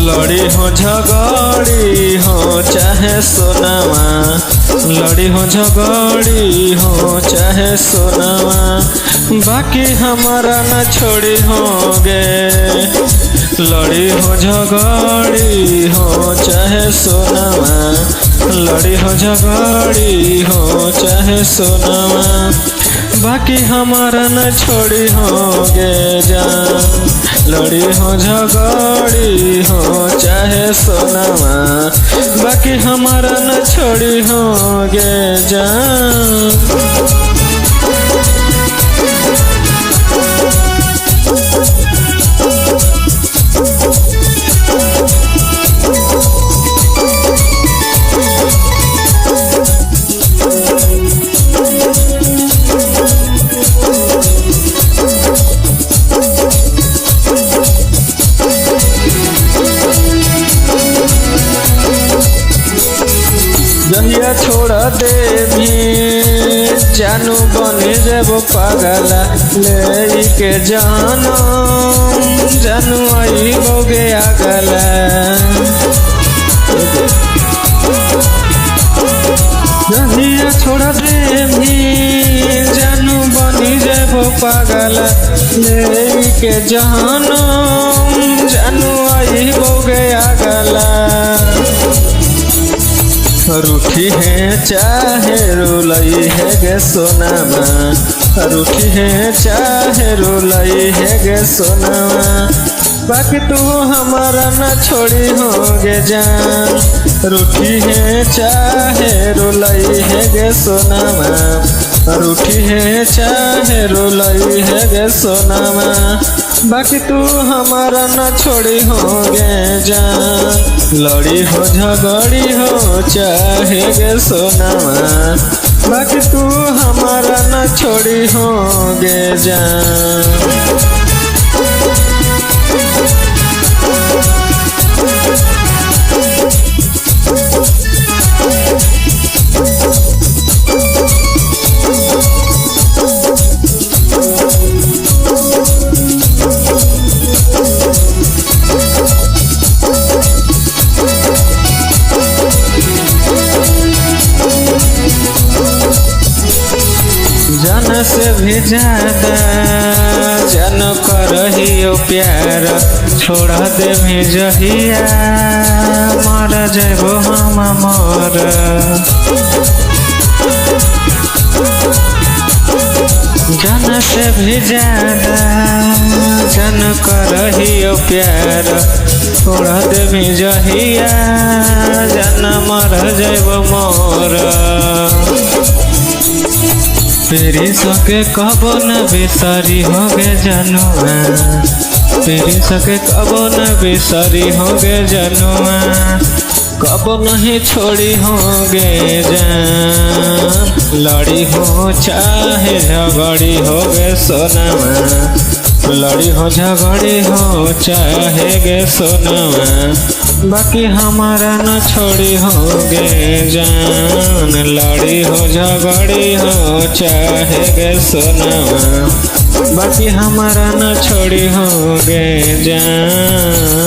लड़ी हो झगड़ी हो चाहे सोनावा, लड़ी हो झगड़ी हो चाहे सोनावा, बाकी हमारा न छोड़ी होगे। लड़ी हो झगड़ी हो चाहे सोनावा, लड़ी हो झगड़ी हो चाहे सोनावा, बाकी हमारा न छोड़ी होगे जान। लड़ी हो झगड़ी हो चाहे सोनावा, बाकी हमारा न छोड़ी होगे जान। जहिया छोड़ दे भी जानू बने जेबो पागला, ले के जानो जानू आई बोगे आगला। जहिया छोड़ दे भी जानू बनी जेबो पागला, ले के जानो जानू आई बोगे आगला। रूठी है चाहे रुलई है गे सोनावा, रूठी है चाहे रुलई है गे सोनावा, बाकी तू हमारा न छोड़ी होगे जान। रूठी है चाहे रुलई है गे सोनावा, रूठी है चाहे रुलई है गे सोनावा, बाकी तू हमारा न छोड़ी होगे जान। लड़ी हो झगड़ी हो चाहे गे सोनावा, बाकी तू हमारा न छोड़ी होगे जान। जान से भी ज्यादा जान करहियो प्यार, छोड़ा दे भी जहिया मर जेबो हम मर। जान से भी ज्यादा जान करहियो प्यार, छोड़ा दे भी जहिया जान मर जेबो मोर। तेरी सके कबो न बिसारी होगे जनुआ, तेरी सके कबो न बिसारी होगे जनुआ, कबो नहीं छोड़ी होगे जान। लड़ी हो चाहे झगड़ी होगे सोनावा, लड़ी हो झगड़ी हो चाहे गे सोनावा, बाकी हमारा न छोड़ी होगे जान। लड़ी हो झगड़ी हो चाहे गे सोनावा, बाकी हमारा न छोड़ी होगे जान।